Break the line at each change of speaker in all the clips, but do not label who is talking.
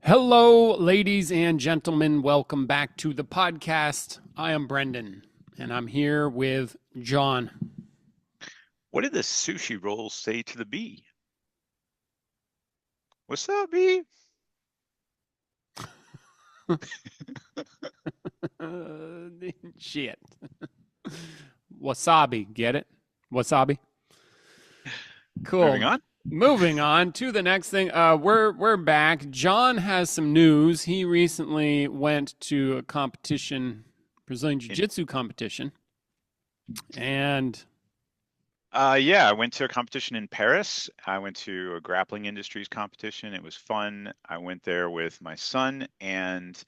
Hello, ladies and gentlemen. Welcome back to the podcast. I am Brendan, and I'm here with John.
What did the sushi roll say to the bee? What's up, bee?
Shit. Wasabi. Get it? Wasabi. Cool.
Moving on.
Moving on to the next thing. We're back. John has some news. He recently went to a competition, Brazilian
In,
Jiu-Jitsu competition, and
yeah, I went to a competition in Paris. I went to a grappling industries competition. It was fun. I went there with my son and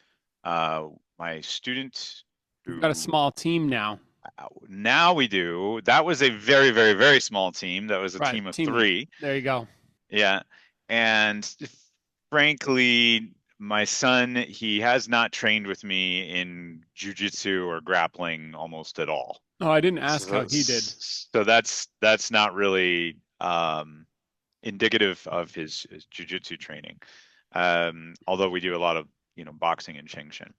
uh, my student
we've got a
who
small team now.
now we do. That was a very, very, very small team. That was a
Right,
team of
team.
three.
There you go.
Yeah. And frankly, my son, he has not trained with me in jujitsu or grappling almost at all.
Oh, I didn't ask how
So,
he did.
so that's not really indicative of his jujitsu training. Although we do a lot of, boxing and Ching Shin.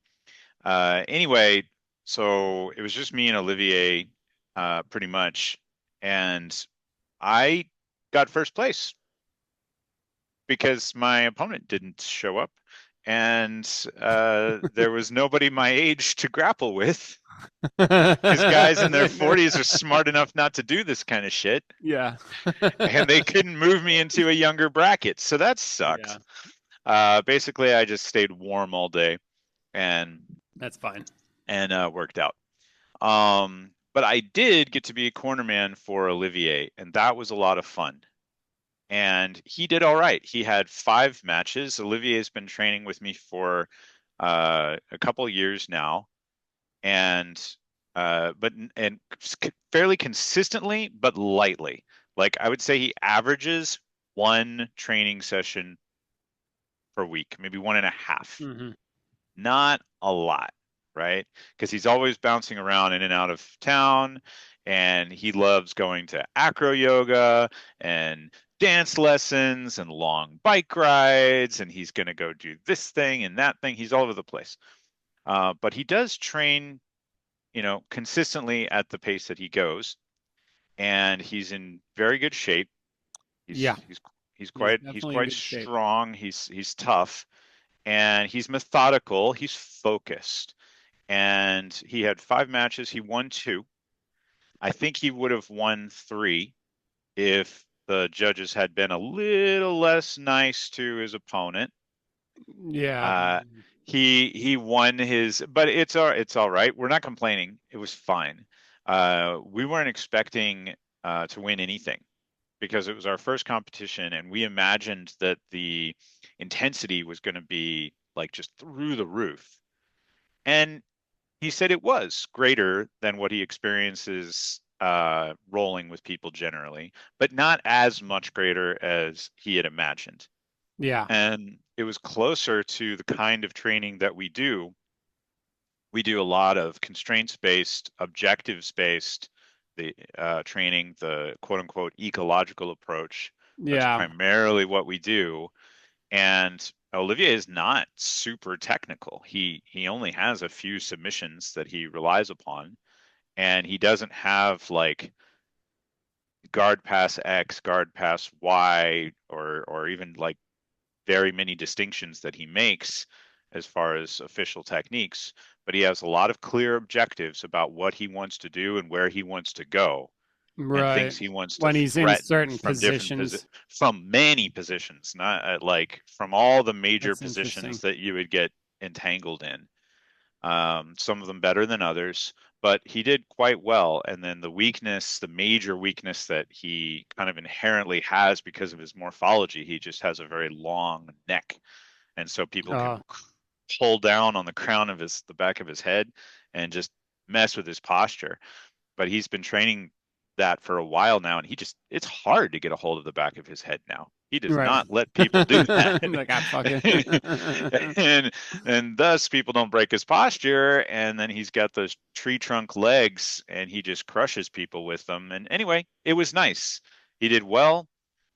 Anyway, so it was just me and Olivier, pretty much, and I got first place because my opponent didn't show up, and there was nobody my age to grapple with. Because guys in their 40s are smart enough not to do this kind of shit,
Yeah.
and they couldn't move me into a younger bracket, so that
Yeah,
sucked. Basically, I just stayed warm all day and
that's fine.
worked out. But I did get to be a cornerman for Olivier, and that was a lot of fun. And he did all right. He had 5 matches. Olivier has been training with me for a couple of years now, and fairly consistently, but lightly. Like I would say, he averages one training session per week, maybe one and a half.
Hmm.
Not a lot, right? Because he's always bouncing around in and out of town, and he loves going to acro yoga and dance lessons and long bike rides, and he's going to go do this thing and that thing. He's all over the place. But he does train, consistently at the pace that he goes, and he's in very good shape.
Yeah,
He's
he's
he's
definitely in
quite
good shape.
strong. He's tough, and he's methodical. He's focused, and he had 5 matches. He won 2. I think he would have won 3 if the judges had been a little less nice to his opponent.
Yeah.
Uh, he won his, but it's all right. We're not complaining. It was fine. We weren't expecting to win anything because it was our first competition, and we imagined that the intensity was going to be like just through the roof. And he said it was greater than what he experiences rolling with people generally, but not as much greater as he had imagined.
Yeah.
And it was closer to the kind of training that we do. We do a lot of constraints-based, objectives-based, the training, the quote unquote ecological approach. That's
Yeah.
primarily what we do. And Olivier is not super technical. He only has a few submissions that he relies upon, and he doesn't have like guard pass X, guard pass Y, or even like very many distinctions that he makes as far as official techniques, but he has a lot of clear objectives about what he wants to do and where he wants to go and
Right.
things he wants to
When he's in
threaten
certain
from
positions.
from many positions, not like from all the major
That's interesting.
positions that you would get entangled in. Some of them better than others, but he did quite well. And then the major weakness that he kind of inherently has because of his morphology, he just has a very long neck. And so people can
Uh,
pull down on the crown of the back of his head and just mess with his posture. But he's been training that for a while now, and it's hard to get a hold of the back of his head now. He does
right.
not let people do that.
Like, I fuck it.
and and thus people don't break his posture, and then he's got those tree trunk legs and he just crushes people with them. And anyway, it was nice. He did well,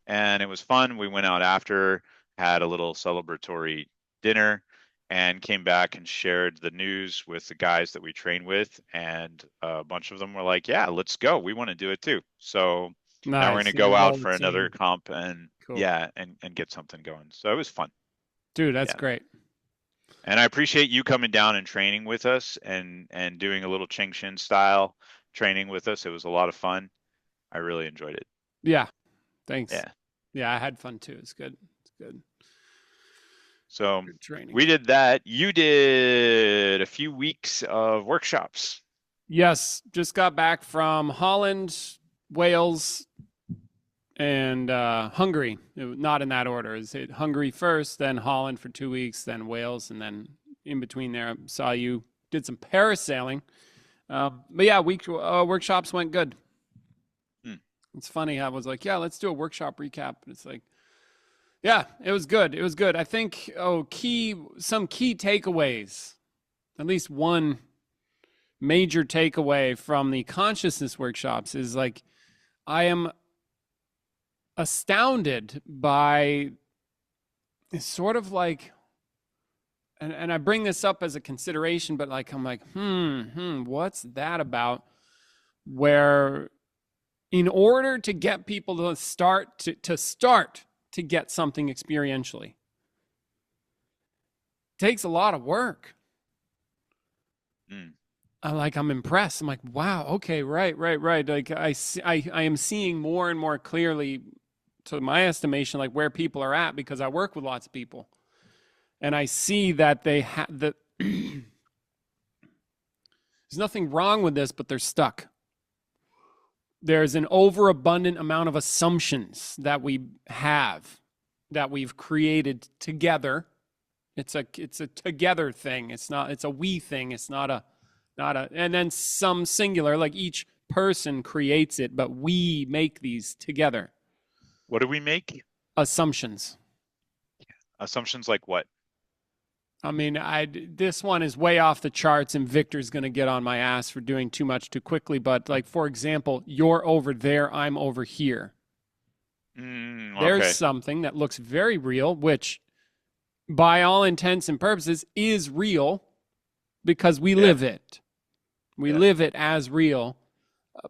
and it was fun. We went out after, had a little celebratory dinner and came back and shared the news with the guys that we train with, and a bunch of them were like, yeah, let's go, we want to do it too. So now we're going
Nice.
to
You're
go out
rolling
for another
team.
comp and
Cool.
yeah, and get something going. So it was fun.
Dude, that's
Yeah.
great.
And I appreciate you coming down and training with us and doing a little Ching Shin style training with us. It was a lot of fun. I really enjoyed it.
Yeah. Thanks.
Yeah.
Yeah, I had fun too. It's good. It's good.
So
Good training.
we did that. You did a few weeks of workshops.
Yes, just got back from Holland, Wales, and Hungary. Not in that order. It's Hungary first, then Holland for 2 weeks, then Wales, and then in between there, I saw you did some parasailing. But yeah, workshops went good. It's funny. I was like, yeah, let's do a workshop recap. And it's like, yeah, it was good. It was good. I think, some key takeaways, at least one major takeaway from the consciousness workshops is like, I am astounded by sort of like, and I bring this up as a consideration, but like, I'm like, what's that about? Where in order to get people to start to get something experientially, takes a lot of work. I'm impressed. I'm like, wow, okay, right. Like I am seeing more and more clearly, to my estimation, like where people are at, because I work with lots of people, and I see that they have that. There's nothing wrong with this, but they're stuck. There's an overabundant amount of assumptions that we have, that we've created together. It's a together thing. It's a we thing. It's not a, and then some singular, like each person creates it, but we make these together.
What do we make?
Assumptions.
Assumptions like what?
I mean, this one is way off the charts, and Victor's going to get on my ass for doing too much too quickly. But like, for example, you're over there, I'm over here. There's something that looks very real, which by all intents and purposes is real because we live it. We live it as real,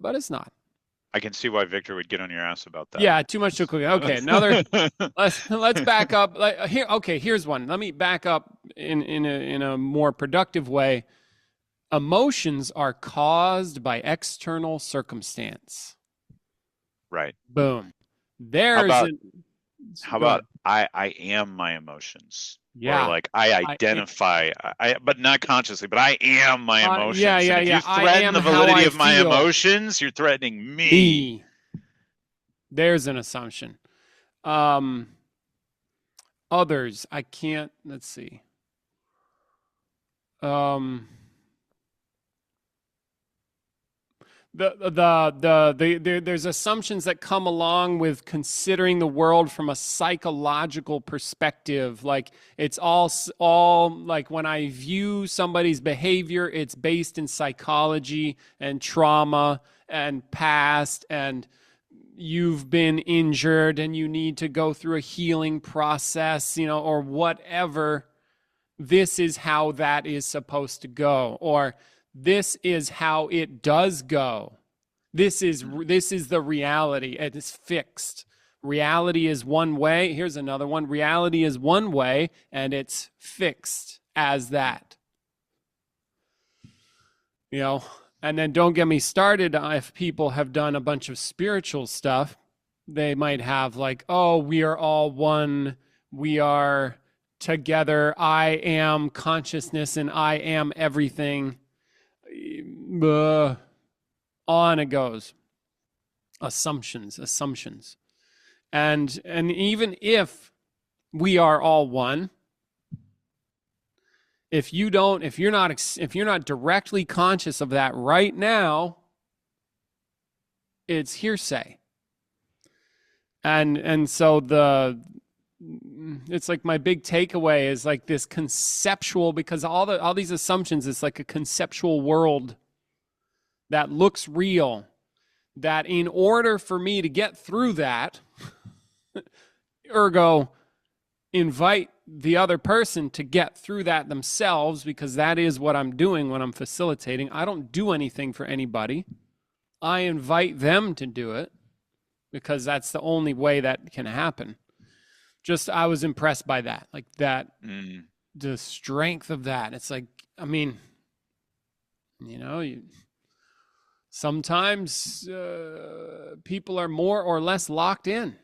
but it's not.
I can see why Victor would get on your ass about that.
Yeah, too much too quickly. Okay, another. let's back up. Here, okay, here's one. Let me back up in a more productive way. Emotions are caused by external circumstance.
Right.
Boom.
How about I am my emotions?
Yeah.
Or like I identify, but not consciously, but I am my emotions.
Yeah.
If you threaten the validity of my emotions, you're threatening me.
There's an assumption. Others, I can't, let's see. There's assumptions that come along with considering the world from a psychological perspective. Like it's all like when I view somebody's behavior, it's based in psychology and trauma and past, and you've been injured and you need to go through a healing process, or whatever. This is how that is supposed to go, or this is how it does go. This is the reality. It is fixed. Reality is one way. Here's another one. Reality is one way, and it's fixed as that. And then don't get me started if people have done a bunch of spiritual stuff. They might have like, oh, we are all one. We are together. I am consciousness and I am everything. On it goes. Assumptions. And even if we are all one, if you're not directly conscious of that right now, it's hearsay. And so it's like my big takeaway is like this conceptual, because all these assumptions, it's like a conceptual world that looks real, that in order for me to get through that, ergo, invite the other person to get through that themselves, because that is what I'm doing when I'm facilitating. I don't do anything for anybody. I invite them to do it because that's the only way that can happen. Just, I was impressed by that, like that, the strength of that. It's like, I mean, sometimes people are more or less locked in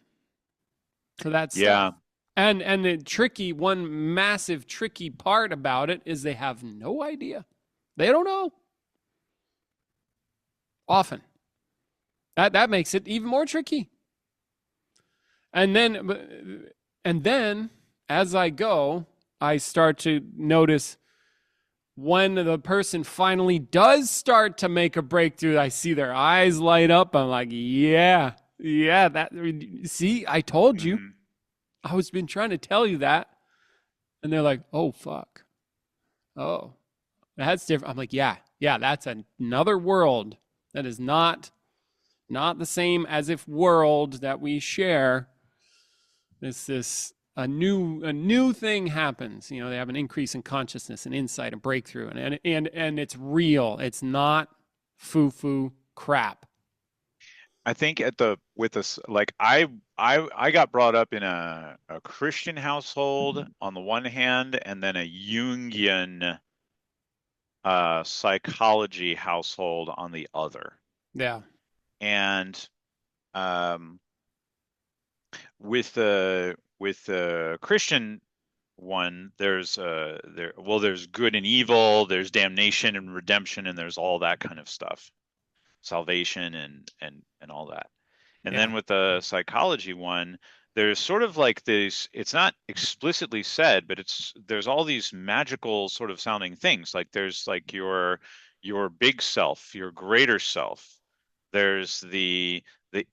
to that stuff. And the one massive tricky part about it is they have no idea. They don't know. Often. That makes it even more tricky. And then as I go, I start to notice when the person finally does start to make a breakthrough, I see their eyes light up. I'm like, yeah, see, I told you. I was been trying to tell you that. And they're like, oh, fuck. Oh, that's different. I'm like, yeah, that's another world that is not the same as if world that we share. A new thing happens. They have an increase in consciousness and insight and breakthrough, and it's real. It's not foo-foo crap.
I think with us, like I got brought up in a Christian household on the one hand, and then a Jungian psychology household on the other.
Yeah.
And with the Christian one, there's good and evil, there's damnation and redemption, and there's all that kind of stuff, salvation and all that. And then with the psychology one, there's sort of like this, it's not explicitly said, but there's all these magical sort of sounding things. Like there's like your big self, your greater self. There's the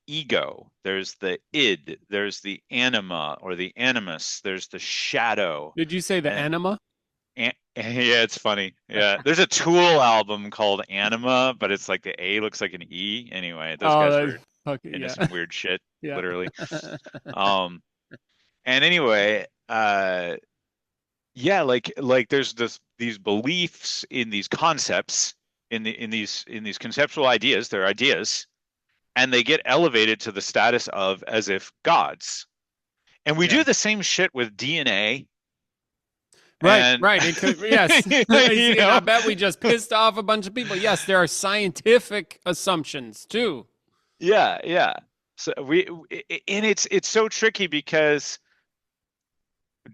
ego, there's the id, there's the anima or the animus, there's the shadow.
Did you say the anima?
Yeah, it's funny. Yeah, there's a Tool album called Anima, but it's like the A looks like an E. Anyway, those guys were into some weird shit, literally. And anyway, like there's these beliefs in these concepts, in these conceptual ideas. They're ideas, and they get elevated to the status of as if gods. And we do the same shit with DNA.
Right. It could, yes. I bet we just pissed off a bunch of people. Yes, there are scientific assumptions too.
Yeah. So it's so tricky because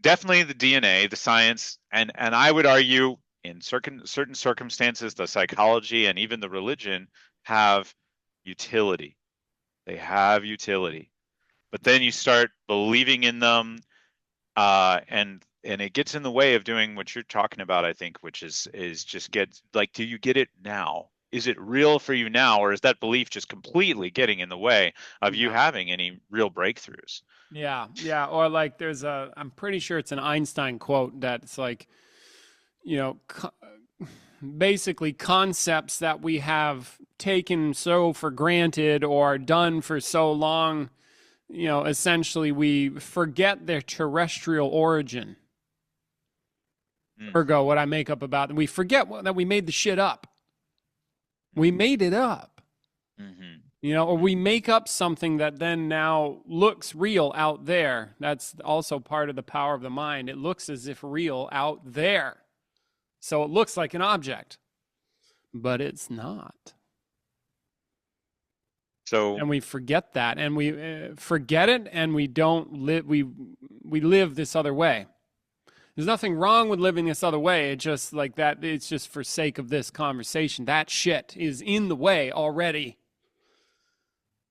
definitely the DNA, the science, and I would argue in certain circumstances, the psychology and even the religion have utility. They have utility, but then you start believing in them, and it gets in the way of doing what you're talking about, I think, which is just do you get it now? Is it real for you now, or is that belief just completely getting in the way of you having any real breakthroughs?
Yeah. Or like I'm pretty sure it's an Einstein quote that's like, basically concepts that we have taken so for granted or done for so long, essentially we forget their terrestrial origin. Ergo, what I make up about them. We forget that we made the shit up. We made it up. Or we make up something that then now looks real out there. That's also part of the power of the mind. It looks as if real out there. So it looks like an object, but it's not. And we forget that, and we forget it, and we don't live. We live this other way. There's nothing wrong with living this other way. It's just like that. It's just for sake of this conversation. That shit is in the way already.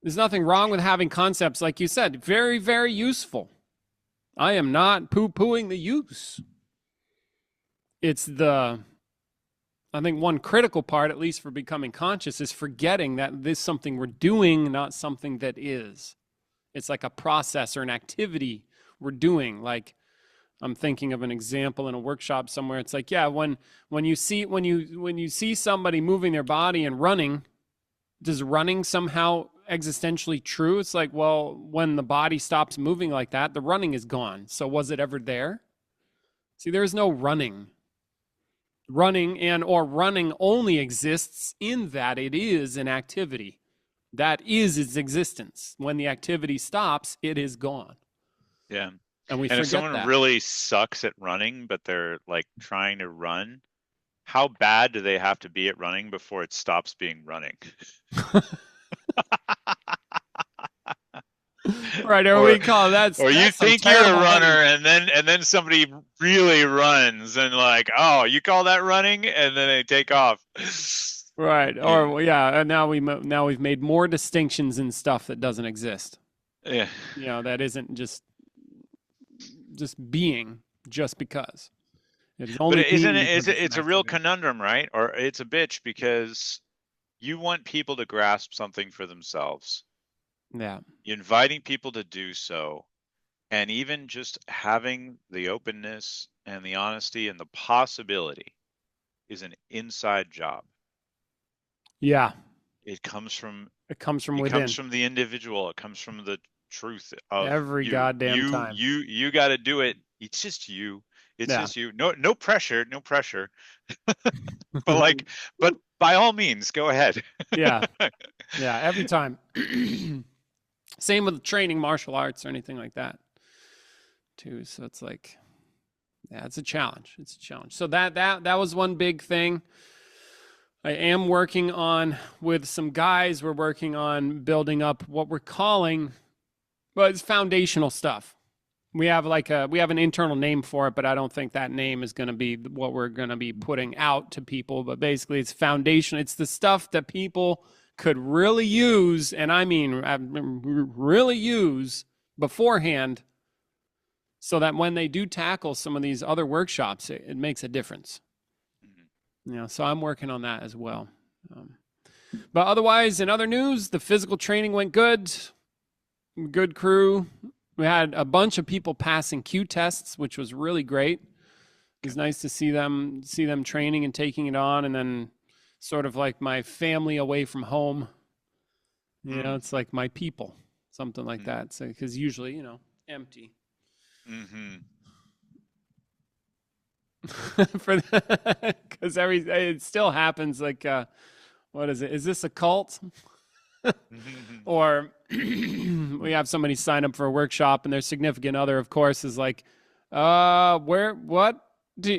There's nothing wrong with having concepts, like you said, very, very useful. I am not poo-pooing the use. It's I think one critical part, at least for becoming conscious, is forgetting that this is something we're doing, not something that is. It's like a process or an activity we're doing. Like, I'm thinking of an example in a workshop somewhere. It's like, when you see somebody moving their body and running, does running somehow existentially true. It's like, well, when the body stops moving like that, the running is gone. So was it ever there? See, there's no running. Running and or running only exists in that it is an activity. That is its existence. When the activity stops, it is gone.
Yeah.
And we
And if
forget
someone
that.
really sucks at running, but they're like trying to run, how bad do they have to be at running before it stops being running?
Right, or
Or
we call
or you
that's some
think you're a
terrible
runner
heading.
and then somebody really runs and like, "Oh, you call that running?" and then they take off.
Right.
Yeah.
Or yeah, and now we've made more distinctions in stuff that doesn't exist.
Yeah.
That isn't just being just because. It is
But
only
isn't
being
it
because
is it
it's an
it's a real
activity.
conundrum, right? Or it's a bitch because you want people to grasp something for themselves.
Yeah.
You're inviting people to do so. And even just having the openness and the honesty and the possibility is an inside job.
Yeah.
It comes from
It comes from
it comes
within
from the individual. It comes from the truth of
every
you.
goddamn time.
You got to do it. It's just you. It's
Yeah.
just you. No pressure, no pressure. But like, but by all means, go ahead.
Yeah. Yeah. Every time. Same with training martial arts or anything like that, too. So it's like, yeah, it's a challenge. It's a challenge. So that was one big thing. I am working on with some guys. We're working on building up what we're calling, well, it's foundational stuff. We have an internal name for it, but I don't think that name is going to be what we're going to be putting out to people. But basically, it's foundation. It's the stuff that people could really use, and I mean really use beforehand, so that when they do tackle some of these other workshops, it makes a difference. So I'm working on that as well. Um, but otherwise, in other news, the physical training went good. Good crew. We had a bunch of people passing Q tests, which was really great. It was nice to see them training and taking it on, and then sort of like my family away from home. It's like my people, something like that. So because usually, empty.
Mm-hmm.
For because it still happens. Like, what is it? Is this a cult? Or we have somebody sign up for a workshop and their significant other, of course, is like, what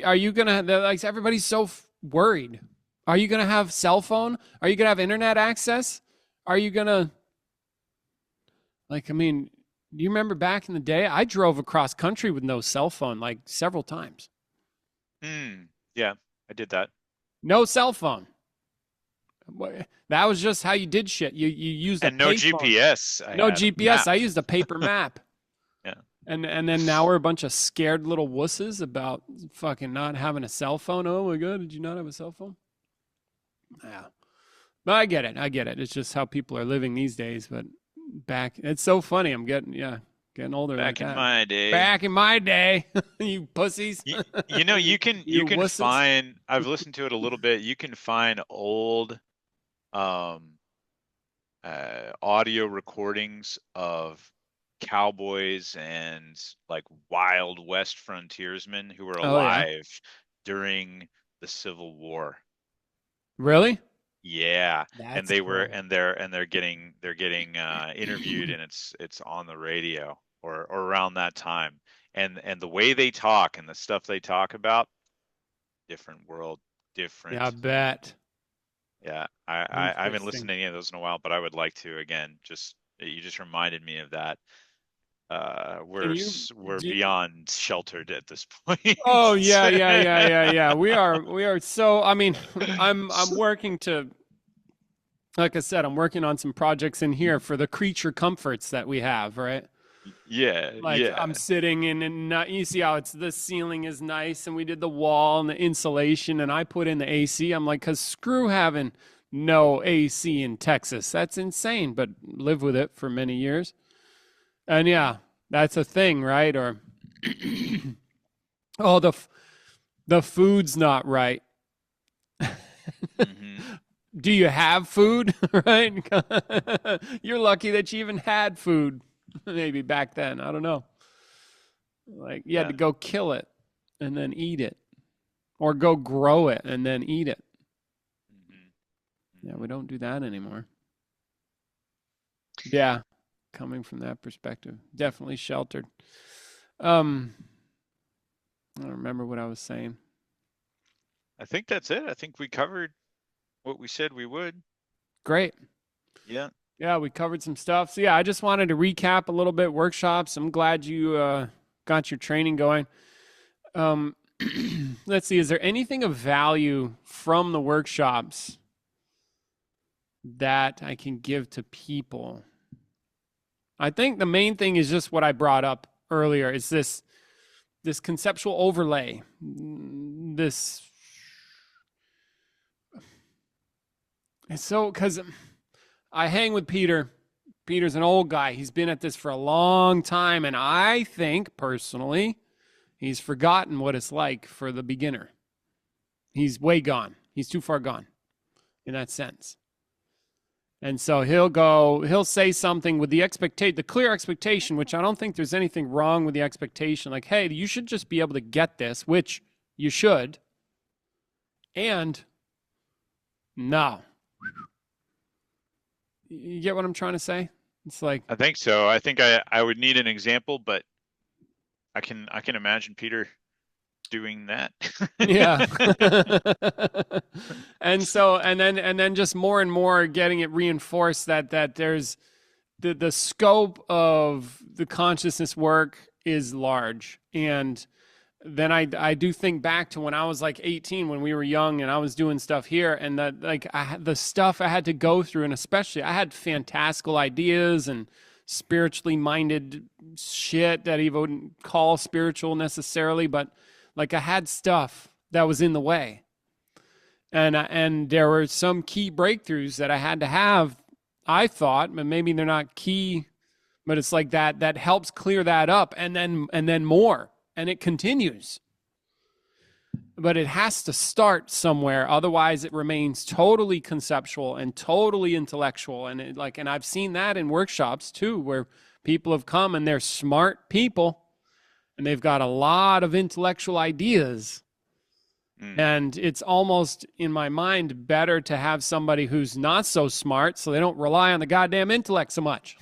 are you gonna, like, everybody's so worried. Are you gonna have cell phone? Are you gonna have internet access? Are you gonna, like, I mean, do you remember back in the day? I drove across country with no cell phone like several times.
Yeah, I did that.
No cell phone. That was just how you did shit. You used a
And no
payphone.
GPS. I
No
had a
GPS.
map.
I used a paper map.
Yeah.
And then now we're a bunch of scared little wusses about fucking not having a cell phone. Oh my god, did you not have a cell phone? Yeah. But I get it. I get it. It's just how people are living these days. But it's so funny. I'm getting older like
Back in
that.
my day.
Back in my day, you pussies.
You can
You wusses.
find, I've listened to it a little bit. You can find old audio recordings of cowboys and like Wild West frontiers,men who were
Oh yeah.
alive during the Civil War.
Really?
Yeah, and
That's
they were
cool.
they're getting interviewed, and it's on the radio or around that time. And the way they talk and the stuff they talk about, different world,
Yeah, I
different.
bet.
Yeah, I haven't listened
Interesting.
to any of those in a while, but I would like to again. You just reminded me of that.
Can you
We're
do?
beyond sheltered at this point.
Oh yeah, yeah, yeah, yeah, yeah. We are so. I mean, I'm working to. Like I said, I'm working on some projects in here for the creature comforts that we have, right?
Yeah,
Like
yeah.
I'm sitting in, and you see how the ceiling is nice, and we did the wall and the insulation, and I put in the AC. I'm like, cause screw having no AC in Texas. That's insane, but live with it for many years. And yeah, that's a thing, right? Or oh, the food's not right.
Hmm.
do you have food? Right? You're lucky that you even had food. Maybe back then. I don't know. Like you had
Yeah.
to go kill it and then eat it, or go grow it and then eat it.
Hmm.
Yeah,
Hmm.
we don't do that anymore. Yeah, coming from that perspective, definitely sheltered. Um, I don't remember what I was saying.
I think that's it. I think we covered what we said we would.
Great.
Yeah.
Yeah, we covered some stuff. So yeah, I just wanted to recap a little bit workshops. I'm glad you got your training going. Um, let's see. Is there anything of value from the workshops that I can give to people? I think the main thing is just what I brought up earlier. It's this conceptual overlay. This it's so because I hang with Peter. Peter's an old guy. He's been at this for a long time, and I think personally, he's forgotten what it's like for the beginner. He's way gone. He's too far gone in that sense. And so he'll say something with the clear expectation, which I don't think there's anything wrong with the expectation. Like, hey, you should just be able to get this, which you should. And no. You get what I'm trying to say? It's like,
I think so. I think I would need an example, but I can imagine Peter doing that.
yeah. And then just more and more getting it reinforced that there's the scope of the consciousness work is large. And then I do think back to when I was like 18, when we were young and I was doing stuff here, and that like the stuff I had to go through, and especially I had fantastical ideas and spiritually minded shit that he wouldn't call spiritual necessarily, but like I had stuff that was in the way. And there were some key breakthroughs that I had to have, I thought, but maybe they're not key, but it's like that helps clear that up, and then more, and it continues. But it has to start somewhere, otherwise it remains totally conceptual and totally intellectual. And I've seen that in workshops too, where people have come and they're smart people and they've got a lot of intellectual ideas.
Mm.
And it's almost, in my mind, better to have somebody who's not so smart so they don't rely on the goddamn intellect so much.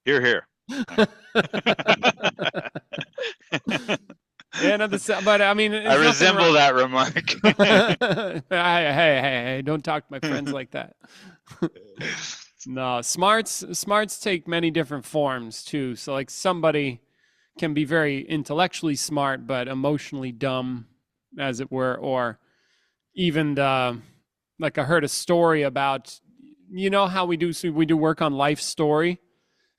Here, here.
But I mean,
I
there's nothing
resemble
wrong.
that remark.
Hey, don't talk to my friends like that. No, smarts take many different forms too. So like somebody can be very intellectually smart but emotionally dumb, as it were, or even like I heard a story about, how we do work on life story,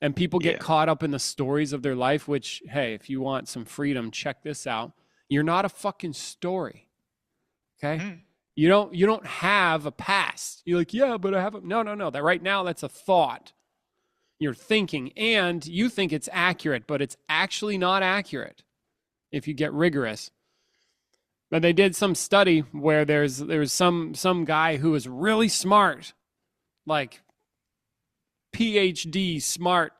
and people get
Yeah.
caught up in the stories of their life, which, hey, if you want some freedom, check this out. You're not a fucking story. Okay?
Mm.
You don't have a past. You're like, yeah, but I have a no. That right now that's a thought. You're thinking, and you think it's accurate, but it's actually not accurate if you get rigorous. But they did some study where there's some guy who was really smart, like PhD smart,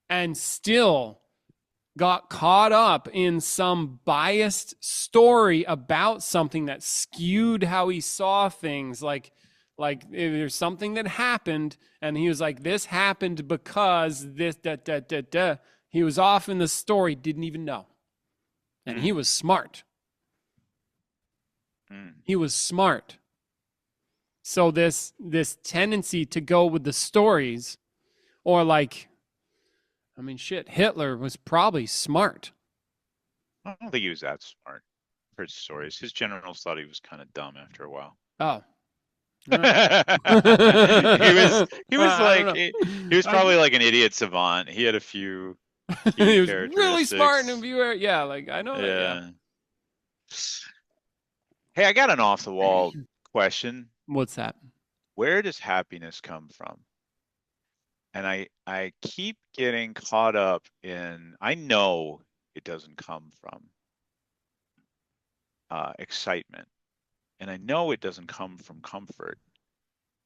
and still got caught up in some biased story about something that skewed how he saw things. Like there's something that happened, and he was like, this happened because this da da da da. He was off in the story, didn't even know. And he
Mm.
was smart.
Mm.
He was smart. So this tendency to go with the stories, or like, I mean, shit, Hitler was probably smart.
I don't think he was that smart. I've heard stories. His generals thought he was kind of dumb after a while.
Oh,
he
all right.
was he was
I don't
like
know.
he was
I,
probably like an idiot savant. He had a few key
he was really smart in a
characteristics.
viewer. Yeah, like I know that. Yeah.
Yeah. Hey, I got an off the wall question.
What's that?
Where does happiness come from? And I keep getting caught up in, I know it doesn't come from excitement. and I know it doesn't come from comfort.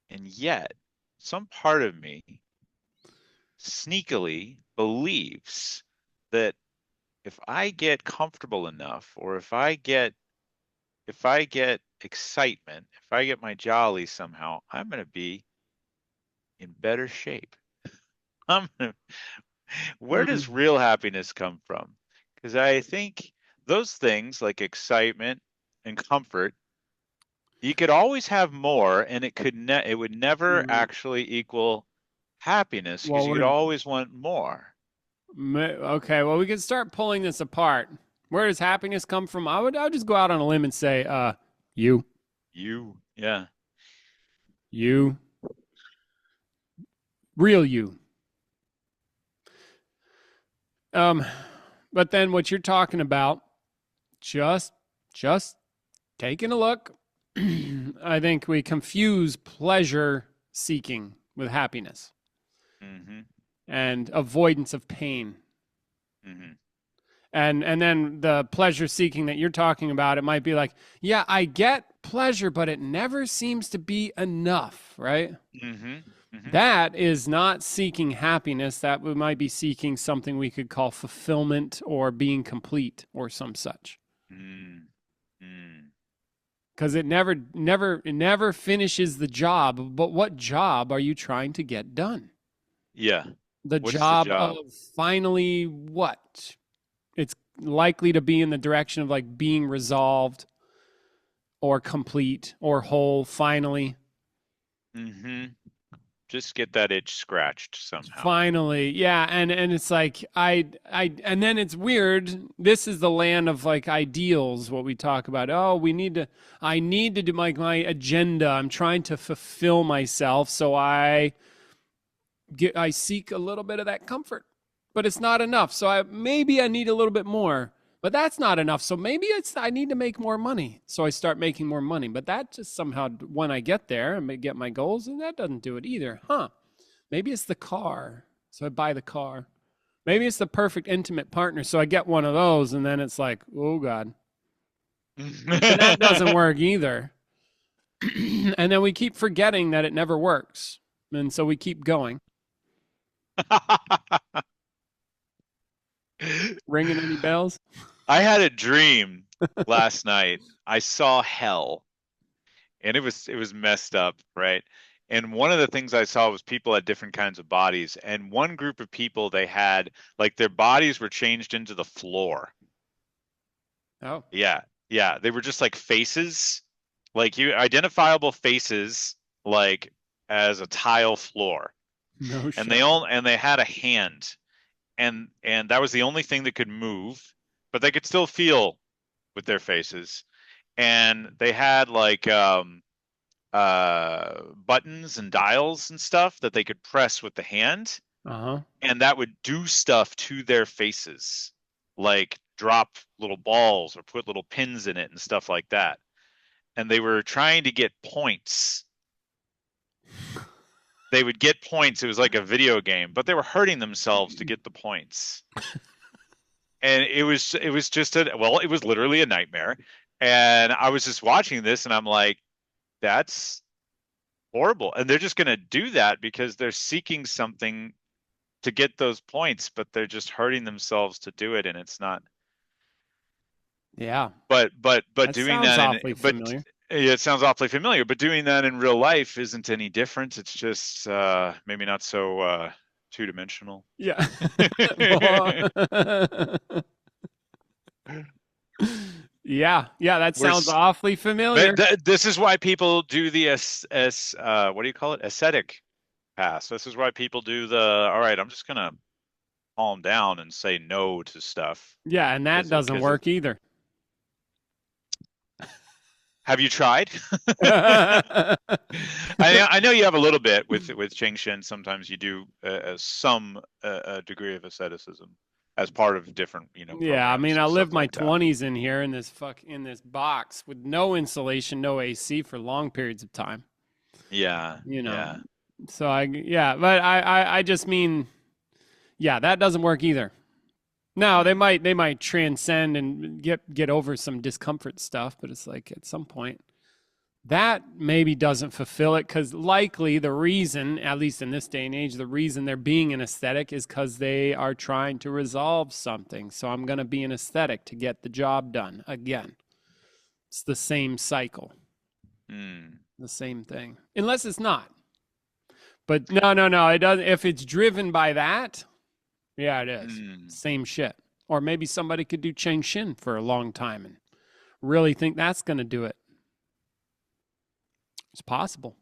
And yet, some part of me sneakily believes that if I get comfortable enough, or if I get excitement, if I get my jolly somehow, I'm going to be in better shape. I'm gonna, where does
Mm.
real happiness come from? Because I think those things like excitement and comfort, you could always have more, and it would never
Mm.
actually equal happiness because
Well,
you could always want more.
okay. Well, we can start pulling this apart. Where does happiness come from? I would just go out on a limb and say, you,
Yeah.
you, real you. Um, but then what you're talking about, just, just taking a look. I think we confuse pleasure seeking with happiness
Mm-hmm.
and avoidance of pain.
Mm-hmm.
And then the pleasure seeking that you're talking about, it might be like, yeah, I get pleasure, but it never seems to be enough, right?
Mm-hmm. Mm-hmm.
That is not seeking happiness. That we might be seeking something we could call fulfillment or being complete or some such.
Mm-hmm.
Because it never finishes the job. But what job are you trying to get done?
Yeah.
The
What is the
job
job?
of finally what? It's likely to be in the direction of like being resolved or complete or whole finally.
Mm-hmm. Just get that itch scratched somehow.
Finally, yeah, and it's like and then it's weird. This is the land of like ideals. What we talk about. Oh, I need to do my agenda. I'm trying to fulfill myself, so I seek a little bit of that comfort, but it's not enough. So maybe I need a little bit more, but that's not enough. So maybe I need to make more money. So I start making more money, but that just somehow when I get there and get my goals, and that doesn't do it either, huh? Maybe it's the car. So I buy the car. Maybe it's the perfect intimate partner. So I get one of those, and then it's like, oh God. And that doesn't work either. And then we keep forgetting that it never works. And so we keep going. Ringing any bells?
I had a dream last night. I saw hell, and it was messed up, right? And one of the things I saw was people had different kinds of bodies, and one group of people, they had like their bodies were changed into the floor.
Oh,
Yeah. Yeah, they were just like faces, like you identifiable faces, like as a tile floor.
no
And
shot.
they had a hand, and that was the only thing that could move, but they could still feel with their faces. And they had like buttons and dials and stuff that they could press with the hand,
Uh huh.
and that would do stuff to their faces, like drop little balls or put little pins in it and stuff like that. And they were trying to get points. They would get points. It was like a video game, but they were hurting themselves to get the points. And it was just it was literally a nightmare. And I was just watching this, and I'm like, that's horrible. And they're just going to do that because they're seeking something to get those points, but they're just hurting themselves to do it, and it's not.
Yeah,
But
that
doing
sounds
that in
awfully
but
familiar.
yeah, it sounds awfully familiar. But doing that in real life isn't any different. It's just maybe not so two-dimensional.
Yeah. Well, yeah, yeah, that sounds
Where's
awfully familiar.
this is why people do the what do you call it? Ascetic pass. This is why people do the all right, I'm just gonna calm down and say no to stuff
Yeah, and that doesn't
because it
work either.
have you tried? I know you have a little bit with Shin. Sometimes you do some degree of asceticism as part of different
Yeah, I
programs
mean, I
and stuff
lived my
like that.
20s in here in this box with no insulation, no AC for long periods of time.
Yeah,
You know.
yeah.
So yeah, but I just mean, yeah, that doesn't work either. No,
Mm.
they might transcend and get over some discomfort stuff, but it's like at some point, that maybe doesn't fulfill it, because likely the reason, at least in this day and age, the reason they're being an aesthetic is because they are trying to resolve something. So I'm going to be an aesthetic to get the job done again. It's the same cycle, the same thing, unless it's not. But no, it doesn't. If it's driven by that, yeah, it is. Same shit. Or maybe somebody could do Cheng Shin for a long time and really think that's going to do it. It's possible.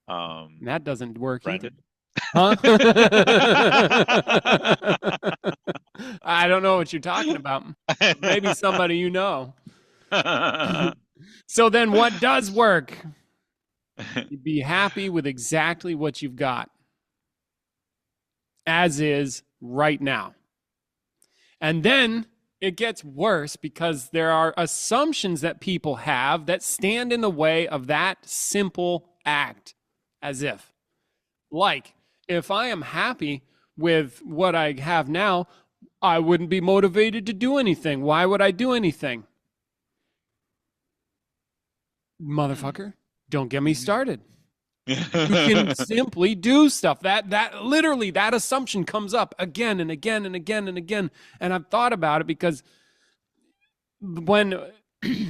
That doesn't work
Brandon?
either. Huh? I don't know what you're talking about. Maybe somebody you know. So then what does work? You'd be happy with exactly what you've got, as is right now. And then it gets worse, because there are assumptions that people have that stand in the way of that simple act. As if, like, if I am happy with what I have now, I wouldn't be motivated to do anything. Why would I do anything? Motherfucker, don't get me started. You can simply do stuff. That literally, that assumption comes up again and again and again and again. And I've thought about it, because when,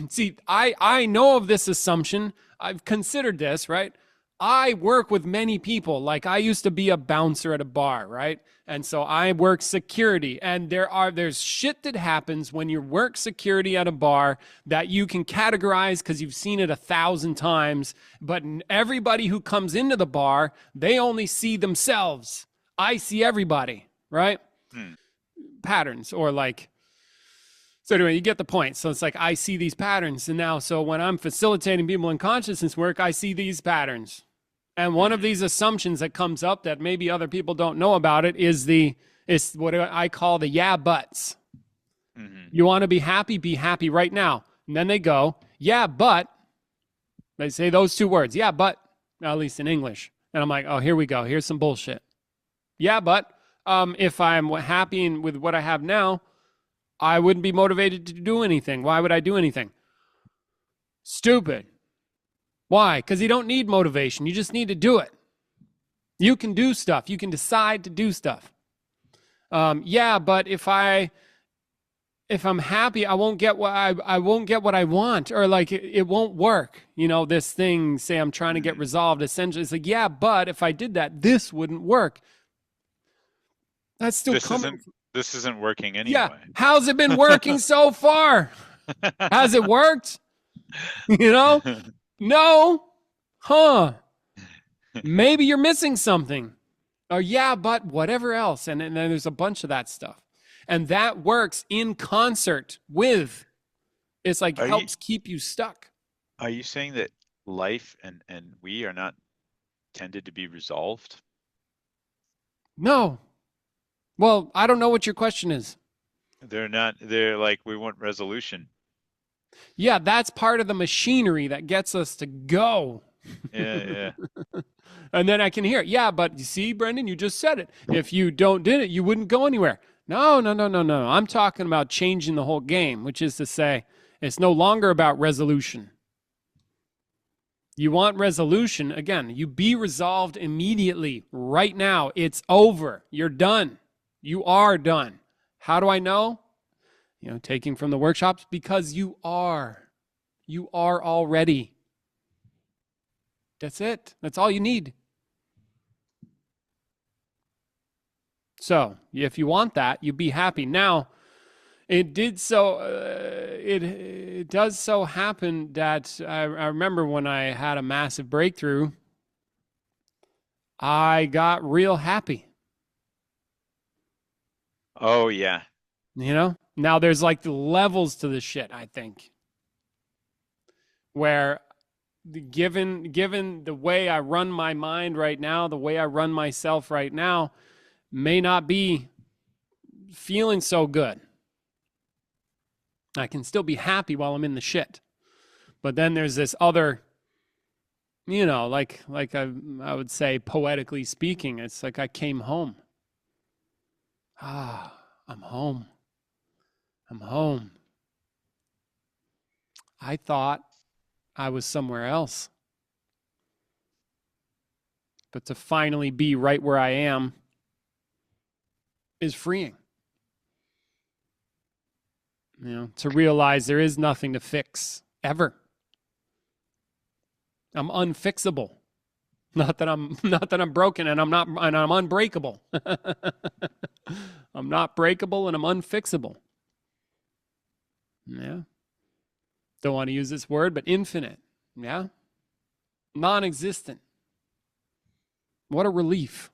see, I know of this assumption. I've considered this, right? I work with many people. Like, I used to be a bouncer at a bar, right? And so I work security, and there's shit that happens when you work security at a bar that you can categorize because you've seen it 1,000 times. But everybody who comes into the bar, they only see themselves. I see everybody, right? Patterns, or like, so anyway, you get the point. So it's like, I see these patterns. And now, so when I'm facilitating people in consciousness work, I see these patterns. And one of these assumptions that comes up that maybe other people don't know about it is what I call the yeah buts. You want to be happy right now. And then they go, yeah, but, they say those two words, yeah, but, at least in English. And I'm like, oh, here we go. Here's some bullshit. Yeah, but if I'm happy with what I have now, I wouldn't be motivated to do anything. Why would I do anything? Stupid. Why? Because you don't need motivation. You just need to do it. You can do stuff. You can decide to do stuff. Yeah, but if I'm happy, I won't get what I won't get what I want, or like it won't work. You know, this thing, say I'm trying to get resolved. Essentially, it's like, yeah, but if I did that, this wouldn't work. That's still coming.
This isn't working anyway.
Yeah. How's it been working so far? Has it worked? You know? No. Huh. Maybe you're missing something. Or yeah, but whatever else. And then there's a bunch of that stuff. And that works in concert with, it's like, helps keep you stuck.
Are you saying that life and we are not tended to be resolved?
No. Well, I don't know what your question is.
They're like, we want resolution.
Yeah, that's part of the machinery that gets us to go.
Yeah.
And then I can hear, yeah, but you see, Brendan, you just said it. If you did it, you wouldn't go anywhere. No. I'm talking about changing the whole game, which is to say, it's no longer about resolution. You want resolution, again, you be resolved immediately, right now. It's over. You're done. You are done. How do I know? You know, taking from the workshops, because you are. You are already. That's it. That's all you need. So, if you want that, you be happy. Now, it does so happen that I remember when I had a massive breakthrough, I got real happy.
Oh, yeah.
You know? Now there's like the levels to the shit, I think. Where given the way I run my mind right now, the way I run myself right now, may not be feeling so good. I can still be happy while I'm in the shit. But then there's this other, you know, like I would say, poetically speaking, it's like I came home. I'm home. I'm home. I thought I was somewhere else. But to finally be right where I am is freeing. You know, to realize there is nothing to fix ever. I'm unfixable. Not that I'm broken and I'm unbreakable. I'm not breakable and I'm unfixable. Yeah. Don't want to use this word, but infinite. Yeah. Non-existent. What a relief.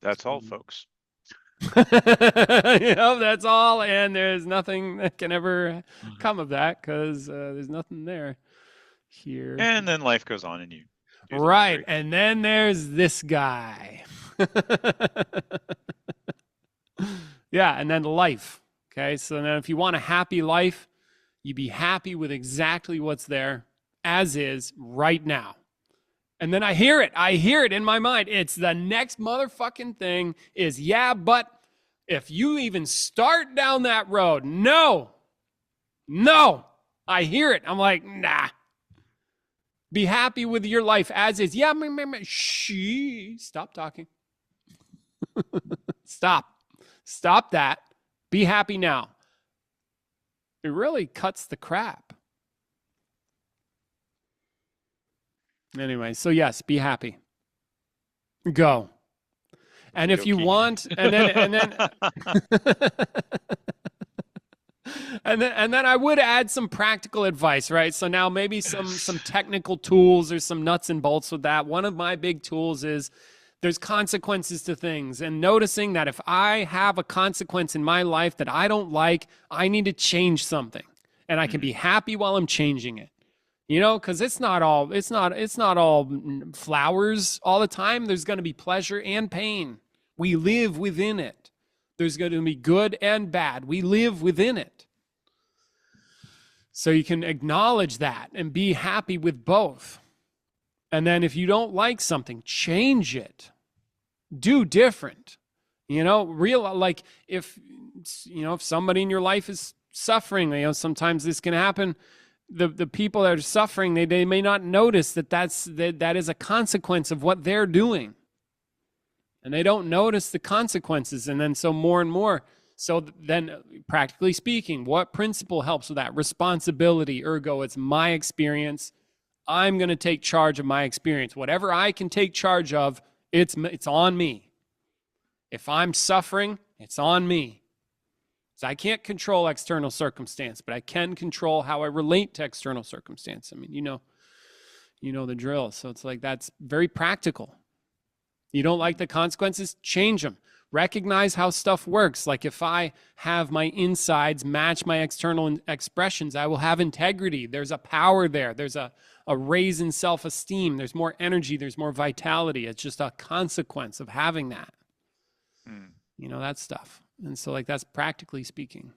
That's all, folks.
That's all, and there's nothing that can ever come of that because there's nothing there here.
And then life goes on and you do things
Right,
very
and then there's this guy. Yeah, and then life. Okay, so then if you want a happy life, you be happy with exactly what's there as is right now. And then I hear it in my mind. It's the next motherfucking thing is, yeah, but if you even start down that road, no, I hear it. I'm like, nah. Be happy with your life as is. Yeah, stop talking. Stop that. Be happy now. It really cuts the crap. Anyway, so yes, be happy. Go. And if you want, and then and then I would add some practical advice, right? So now maybe some technical tools or some nuts and bolts with that. One of my big tools is there's consequences to things, and noticing that if I have a consequence in my life that I don't like, I need to change something, and I can be happy while I'm changing it. Because it's not all flowers all the time. There's going to be pleasure and pain. We live within it. There's going to be good and bad. We live within it. So you can acknowledge that and be happy with both. And then if you don't like something, change it. Do different. Like if somebody in your life is suffering, sometimes this can happen. The people that are suffering, they may not notice that is a consequence of what they're doing. And they don't notice the consequences. And then so more and more. So then practically speaking, what principle helps with that? Responsibility. Ergo, it's my experience. I'm going to take charge of my experience. Whatever I can take charge of, it's on me. If I'm suffering, it's on me. So I can't control external circumstance, but I can control how I relate to external circumstance. I mean, you know the drill. So it's like that's very practical. You don't like the consequences, change them. Recognize how stuff works. Like if I have my insides match my external expressions, I will have integrity. There's a power there. There's a raise in self-esteem. There's more energy. There's more vitality. It's just a consequence of having that. That stuff. And so like that's practically speaking.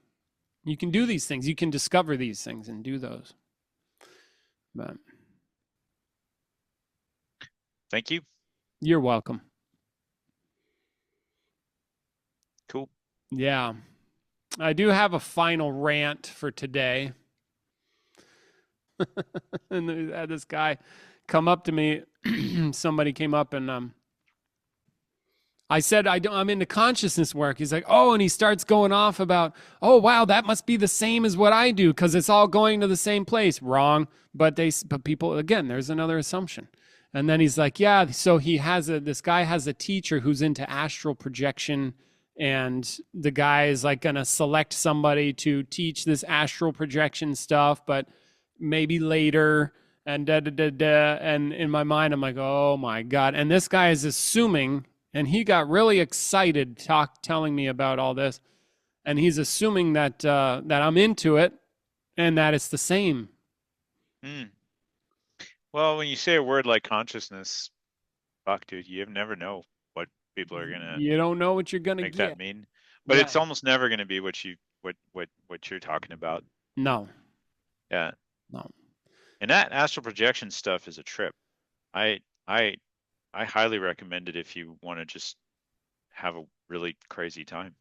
You can do these things. You can discover these things and do those. But
Thank you.
You're welcome.
Cool.
Yeah. I do have a final rant for today. And I had this guy come up to me. Somebody came up and I said, I'm into consciousness work. He's like, oh, and he starts going off about, oh, wow, that must be the same as what I do because it's all going to the same place. Wrong. But people, again, there's another assumption. And then he's like, yeah, so this guy has a teacher who's into astral projection, and the guy is like going to select somebody to teach this astral projection stuff, but maybe later, and and in my mind, I'm like, oh my God. And this guy is assuming, and he got really excited telling me about all this, and he's assuming that I'm into it and that it's the same.
Well, when you say a word like consciousness, fuck, dude, you never know what people are gonna.
You don't know what you're gonna
make
get.
That mean, but it's almost never gonna be what you're talking about.
No.
Yeah.
No.
And that astral projection stuff is a trip. I highly recommend it if you want to just have a really crazy time.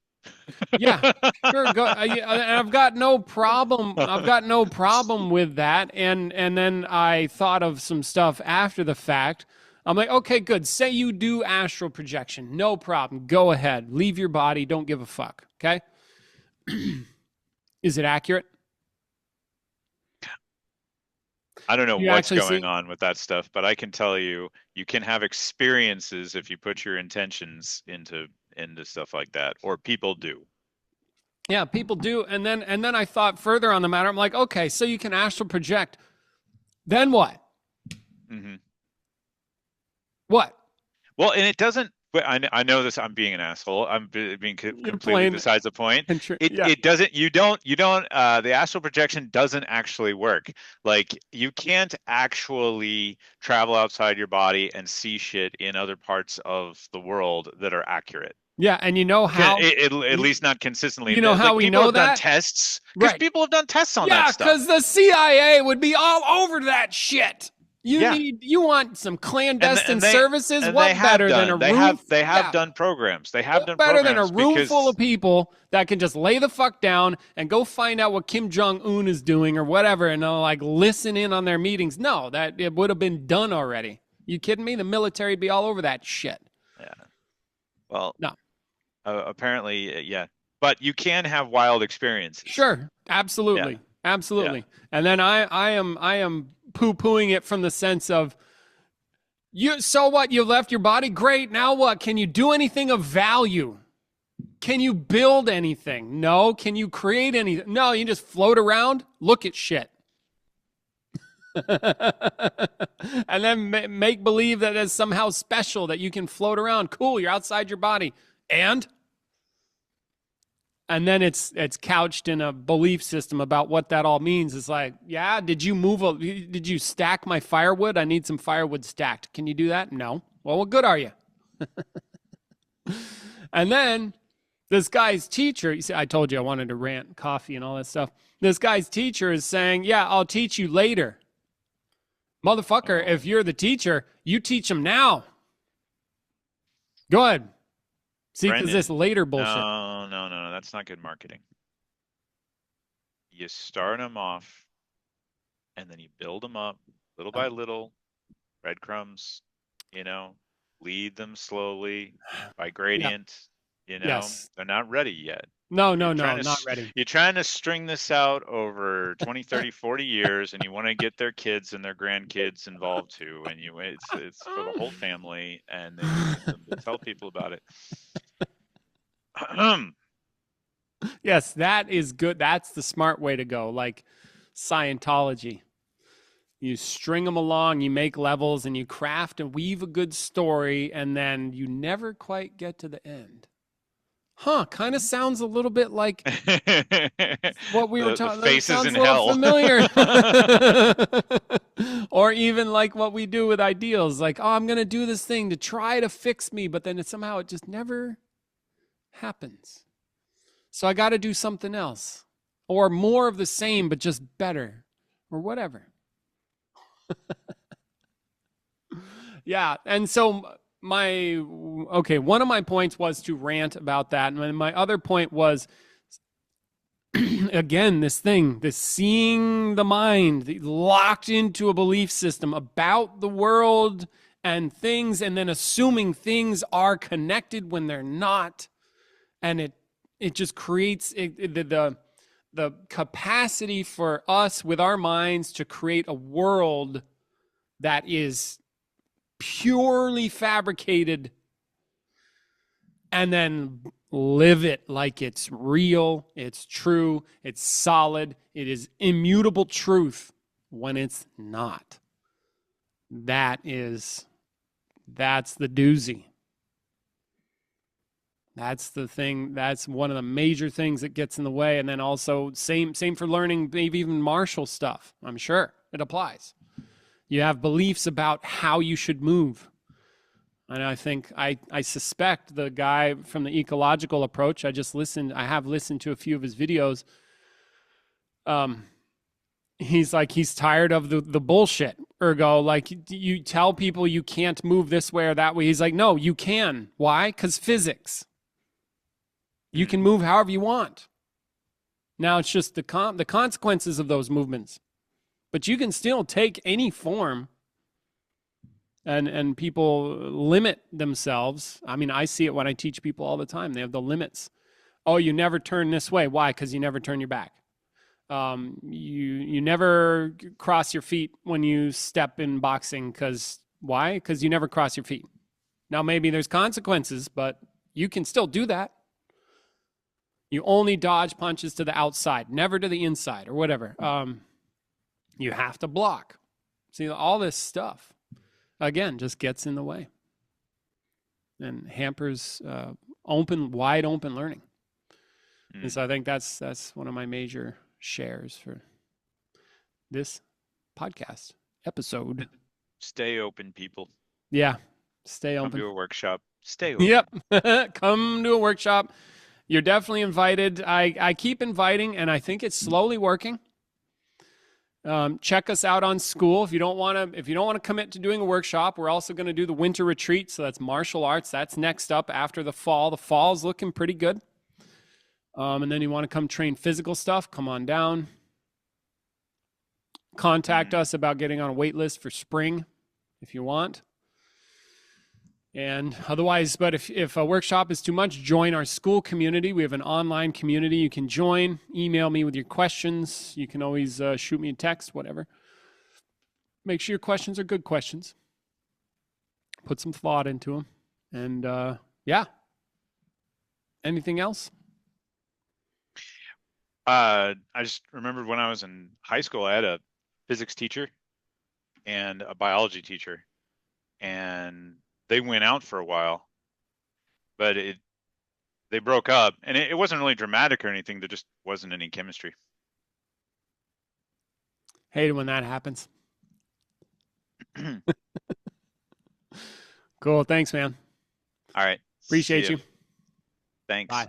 Yeah, sure. Go. I've got no problem. I've got no problem with that. And then I thought of some stuff after the fact. I'm like, okay, good. Say you do astral projection, no problem. Go ahead. Leave your body. Don't give a fuck. Okay. Is it accurate?
I don't know
You
what's
actually
going
see?
on with that stuff, but I can tell you, you can have experiences if you put your intentions into stuff like that, or people do.
Yeah, people do. And then I thought further on the matter. I'm like, okay, so you can astral project. Then what?
Hmm.
What?
Well, and it doesn't. But I know this. I'm being an asshole. I'm being
You're
completely
playing.
besides the point.
Yeah.
It doesn't. You don't. The astral projection doesn't actually work. Like you can't actually travel outside your body and see shit in other parts of the world that are accurate.
Yeah, and you know how?
At least not consistently.
You know how
Like
we
people
know
have done
that?
tests because
Right.
people have done tests on that
Yeah,
stuff.
because the CIA would be all over that shit.
Yeah,
You want some clandestine
and they
services? What
have
better than a
done
room?
they have
Yeah,
done programs. They have
what
done
better than a
programs
room full
because
of people that can just lay the fuck down and go find out what Kim Jong Un is doing or whatever, and they'll like listen in on their meetings? No, that it would have been done already. You kidding me? The military'd be all over that shit.
yeah. Well,
No,
apparently, yeah. But you can have wild experiences.
sure,
Yeah,
absolutely,
yeah.
absolutely. And then I am poo pooing it from the sense of you. So what? You left your body. Great. Now what? Can you do anything of value? Can you build anything? No. Can you create anything? No. You just float around, look at shit, and then make believe that it's somehow special that you can float around. Cool. You're outside your body, and then it's couched in a belief system about what that all means. It's like, yeah, did you stack my firewood? I need some firewood stacked. Can you do that? No. Well, what good are you? And then this guy's teacher, you see, I told you I wanted to rant coffee and all that stuff. This guy's teacher is saying, yeah, I'll teach you later. Motherfucker,
Oh,
if you're the teacher, you teach them now. Go ahead. See, because this
Brendan.
later bullshit.
No. That's not good marketing. You start them off, and then you build them up little by little, breadcrumbs. You know, lead them slowly by
Yeah.
gradient. You know,
Yes.
they're not ready yet.
No,
You're
no,
trying
no,
to
not ready.
you're trying to string this out over 20, 30, 40 years, and you want to get their kids and their grandkids involved too. And it's for the whole family, and then you get them to tell people about it.
Yes, that is good. That's the smart way to go. Like Scientology. You string them along, you make levels, and you craft and weave a good story, and then you never quite get to the end. Huh, kind of sounds a little bit like what we were
The
talking. It
faces
sounds
in
a little
hell.
familiar. Or even like what we do with ideals. Like, oh, I'm going to do this thing to try to fix me, but then somehow it just never happens. So I got to do something else or more of the same, but just better or whatever. Yeah. And so one of my points was to rant about that. And my other point was, again, this seeing the mind locked into a belief system about the world and things, and then assuming things are connected when they're not. And it just creates the capacity for us with our minds to create a world that is purely fabricated and then live it like it's real, it's true, it's solid, it is immutable truth when it's not. That's the doozy. That's the thing. That's one of the major things that gets in the way. And then also same for learning maybe even martial stuff. I'm sure it applies. You have beliefs about how you should move. And I think I suspect the guy from the ecological approach, I have listened to a few of his videos. He's tired of the bullshit. Ergo, like you tell people you can't move this way or that way. He's like, no, you can. Why? Because physics. You can move however you want. Now it's just the consequences of those movements. But you can still take any form, and people limit themselves. I mean, I see it when I teach people all the time. They have the limits. Oh, you never turn this way. Why? Because you never turn your back. You never cross your feet when you step in boxing. Because why? Because you never cross your feet. Now maybe there's consequences, but you can still do that. You only dodge punches to the outside, never to the inside or whatever. You have to block. See, all this stuff, again, just gets in the way and hampers wide open learning. And so I think that's one of my major shares for this podcast episode.
Stay open, people.
Yeah, stay open.
Come to a workshop. Stay open.
Yep, come to a workshop. You're definitely invited. I keep inviting, and I think it's slowly working. Check us out on school. If you don't want to commit to doing a workshop, we're also going to do the winter retreat. So that's martial arts. That's next up after the fall. The fall's looking pretty good. And then you want to come train physical stuff, come on down. Contact us about getting on a wait list for spring if you want. And otherwise, but if a workshop is too much, join our school community. We have an online community you can join. Email me with your questions. You can always shoot me a text, whatever. Make sure your questions are good questions. Put some thought into them. And yeah. Anything else?
I just remembered when I was in high school, I had a physics teacher and a biology teacher, and they went out for a while, but they broke up, and it wasn't really dramatic or anything. There just wasn't any chemistry.
Hate it when that happens. Cool. Thanks, man.
All right.
Appreciate you.
Thanks.
Bye.